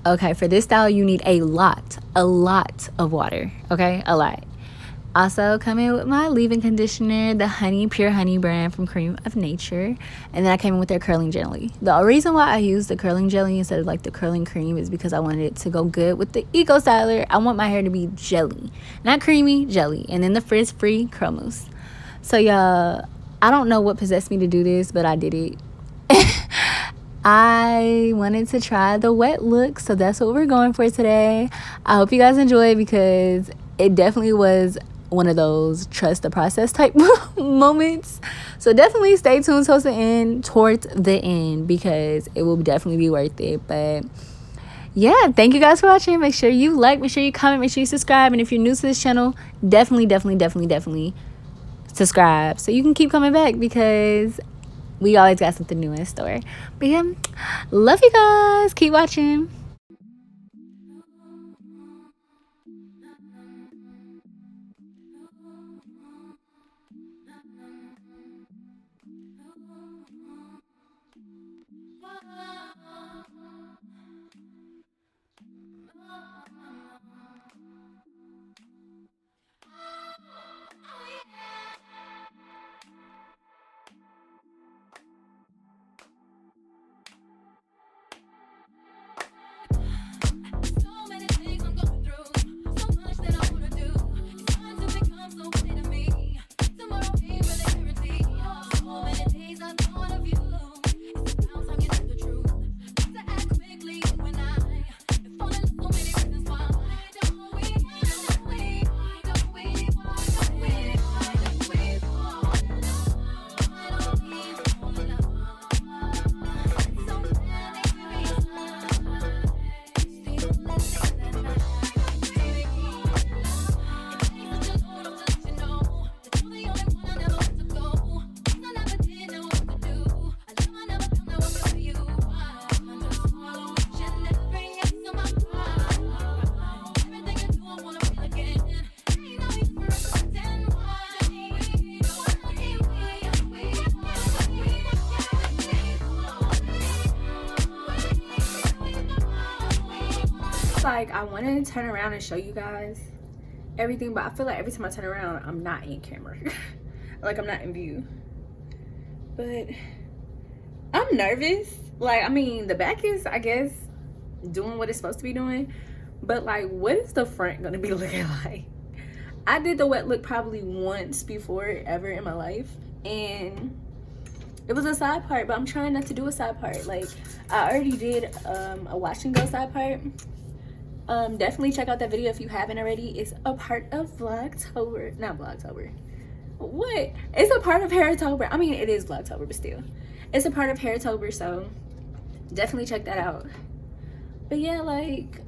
Okay, for this style you need a lot of water. Okay, a lot. Also come in with my leave-in conditioner, the Pure Honey brand from Cream of Nature, and then I came in with their curling jelly. The reason why I used the curling jelly instead of like the curling cream is because I wanted it to go good with the Eco Styler. I want my hair to be jelly, not creamy, jelly, and then the frizz-free curl mousse. So y'all, I don't know what possessed me to do this, but I did it. I wanted to try the wet look, so that's what we're going for today. I hope you guys enjoy, because it definitely was one of those trust the process type moments. So definitely stay tuned towards the end because it will definitely be worth it. But yeah, thank you guys for watching. Make sure you like, make sure you comment, make sure you subscribe, and if you're new to this channel, definitely subscribe so you can keep coming back, because we always got something new in store. But yeah, love you guys. Keep watching. Like, I want to turn around and show you guys everything, but I feel like every time I turn around I'm not in camera. Like, I'm not in view, but I'm nervous. Like, I mean, the back is, I guess, doing what it's supposed to be doing, but like, what is the front gonna be looking like? I did the wet look probably once before ever in my life, and it was a side part, but I'm trying not to do a side part. Like, I already did a wash and go side part. Definitely check out that video if you haven't already. It's a part of VLOGTOBER. Not VLOGTOBER. What? It's a part of HAIRtober. I mean, it is VLOGTOBER, but still. It's a part of HAIRtober, so definitely check that out. But yeah, like,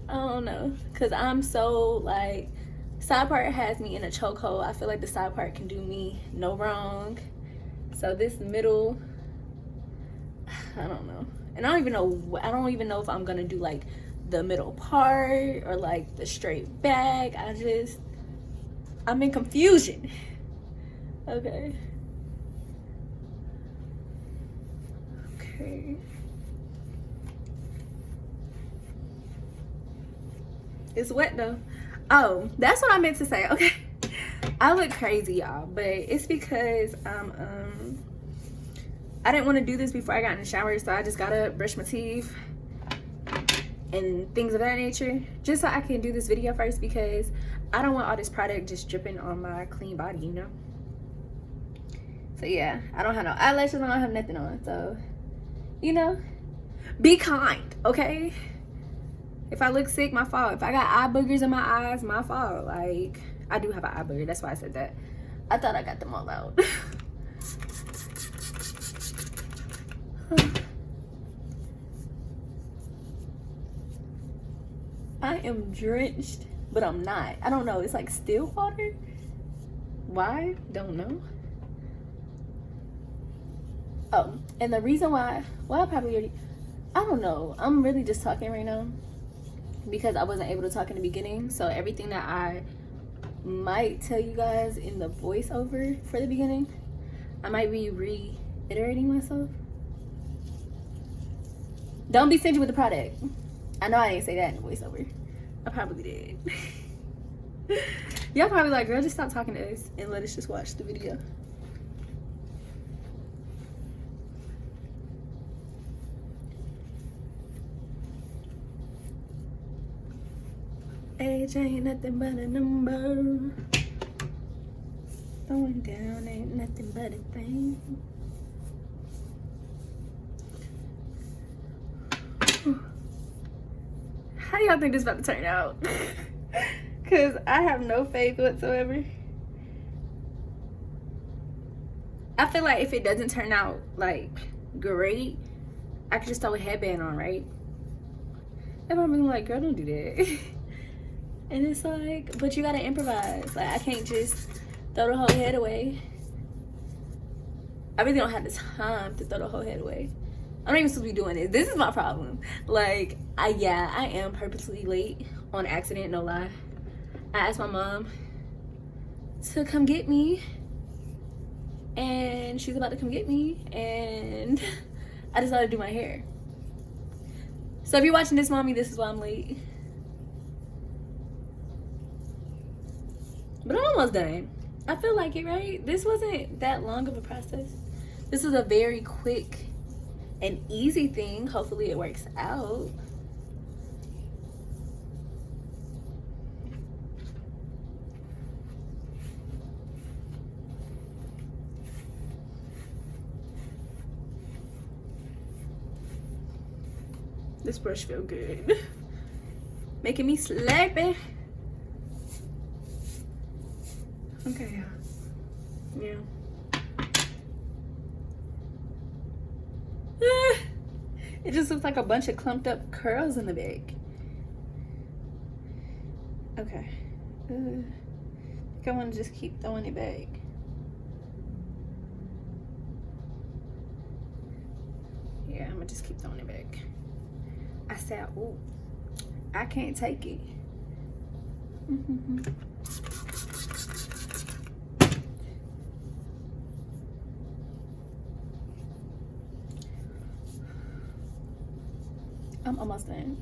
I don't know. Because I'm so, like, side part has me in a chokehold. I feel like the side part can do me no wrong. So this middle, I don't know. And I don't even know if I'm gonna do like the middle part or like the straight back. I'm in confusion. Okay. It's wet though. Oh, that's what I meant to say. Okay. I look crazy, y'all, but it's because I didn't want to do this before I got in the shower, so I just gotta brush my teeth and things of that nature, just so I can do this video first, because I don't want all this product just dripping on my clean body, you know? So yeah, I don't have no eyelashes, I don't have nothing on, so, you know, be kind, okay? If I look sick, my fault. If I got eye boogers in my eyes, my fault. Like, I do have an eye booger, that's why I said that. I thought I got them all out. I am drenched, but I'm not. I don't know, it's like still water. Why? Don't know. Oh, and the reason why, well, I probably already, I don't know. I'm really just talking right now because I wasn't able to talk in the beginning. So everything that I might tell you guys in the voiceover for the beginning, I might be reiterating myself. Don't be stingy with the product. I know I didn't say that in the voiceover. I probably did. Y'all probably like, girl, just stop talking to us and let us just watch the video. Age ain't nothing but a number. Going down ain't nothing but a thing. How y'all think this about to turn out? Cause I have no faith whatsoever. I feel like if it doesn't turn out like great, I could just throw a headband on, right? And I'm like, girl, don't do that. And it's like, but you gotta improvise. Like, I can't just throw the whole head away. I really don't have the time to throw the whole head away. I'm not even supposed to be doing this. This is my problem. Like, I am purposely late on accident, no lie. I asked my mom to come get me, and she's about to come get me, and I decided to do my hair. So if you're watching this, mommy, this is why I'm late. But I'm almost done. I feel like it, right? This wasn't that long of a process. This is a very quick and easy thing. Hopefully it works out. This brush feels good. Making me slurpy. Okay, yeah. It just looks like a bunch of clumped up curls in the back. Okay. I think I want to just keep throwing it back. Yeah, I'm gonna just keep throwing it back. I said, ooh, I can't take it. I'm almost done.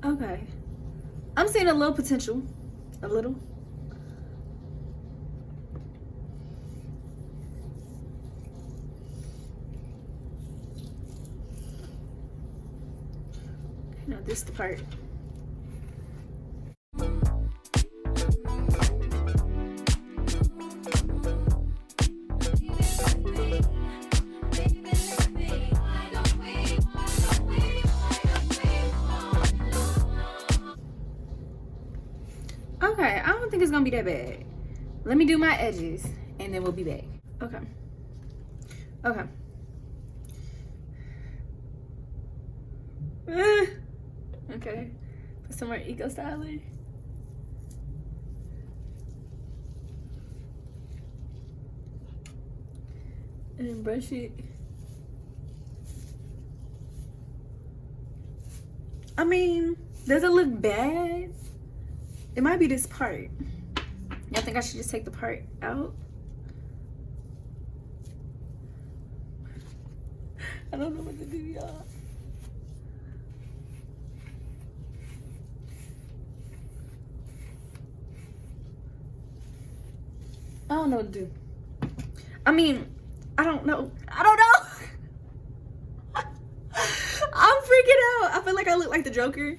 Okay, I'm seeing a little potential, a little. Now this is the part. Okay, I don't think it's gonna be that bad. Let me do my edges and then we'll be back. Okay. Okay. Okay. Put some more eco styling. And then brush it. I mean, does it look bad? It might be this part. Y'all think I should just take the part out? I don't know what to do, y'all. I don't know what to do. I mean, I don't know. I'm freaking out. I feel like I look like the Joker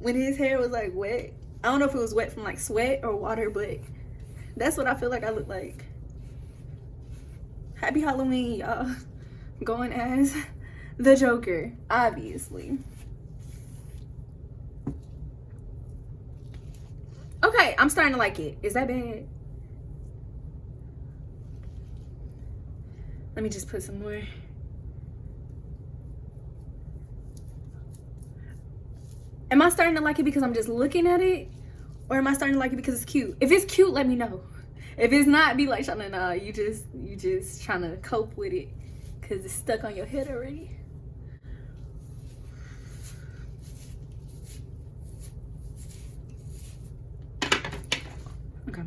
when his hair was like wet. I don't know if it was wet from like sweat or water, but that's what I feel like I look like. Happy Halloween, y'all. Going as the Joker, obviously. Okay, I'm starting to like it. Is that bad? Let me just put some more. Am I starting to like it because I'm just looking at it? Or am I starting to like it because it's cute? If it's cute, let me know. If it's not, be like, Shawn, nah, you just trying to cope with it because it's stuck on your head already. Okay.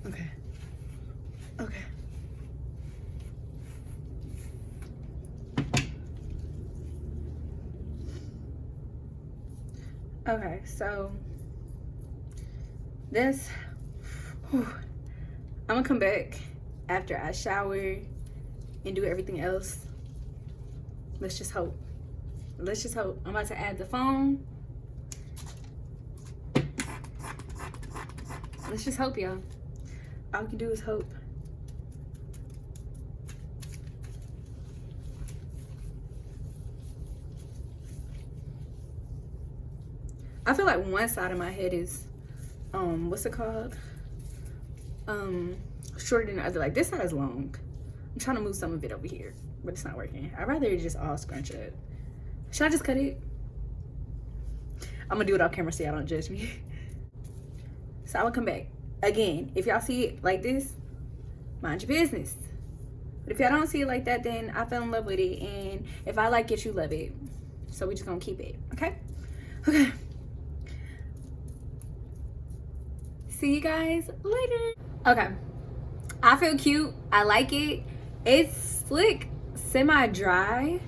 Okay. Okay. Okay, so this, I'm gonna come back after I shower and do everything else. Let's just hope. Let's just hope. I'm about to add the phone. Let's just hope, y'all. All we can do is hope. I feel like one side of my head is, what's it called? Shorter than the other. Like this side is long. I'm trying to move some of it over here, but it's not working. I'd rather it just all scrunch up. Should I just cut it? I'm gonna do it off camera so y'all don't judge me. So I'm gonna come back. Again, if y'all see it like this, mind your business. But if y'all don't see it like that, then I fell in love with it. And if I like it, you love it. So we just gonna keep it, okay? Okay. See you guys later. Okay, I feel cute. I like it. It's slick, semi-dry.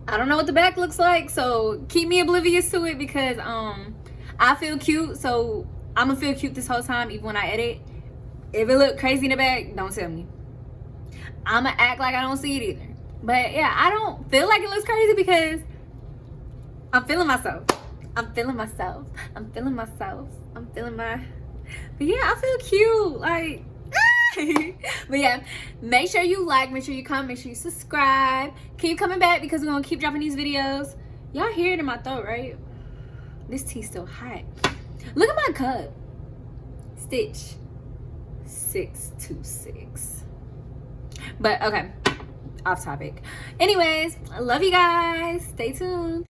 I don't know what the back looks like, so keep me oblivious to it because I feel cute, so I'm gonna feel cute this whole time, even when I edit. If it look crazy in the back, don't tell me. I'm gonna act like I don't see it either. But yeah, I don't feel like it looks crazy because I'm feeling myself. I'm feeling myself. I'm feeling myself. I'm feeling my... But yeah, I feel cute. Like... But yeah, make sure you like, make sure you comment, make sure you subscribe. Keep coming back because we're going to keep dropping these videos. Y'all hear it in my throat, right? This tea's still hot. Look at my cup. Stitch 626. But okay, off topic. Anyways, I love you guys. Stay tuned.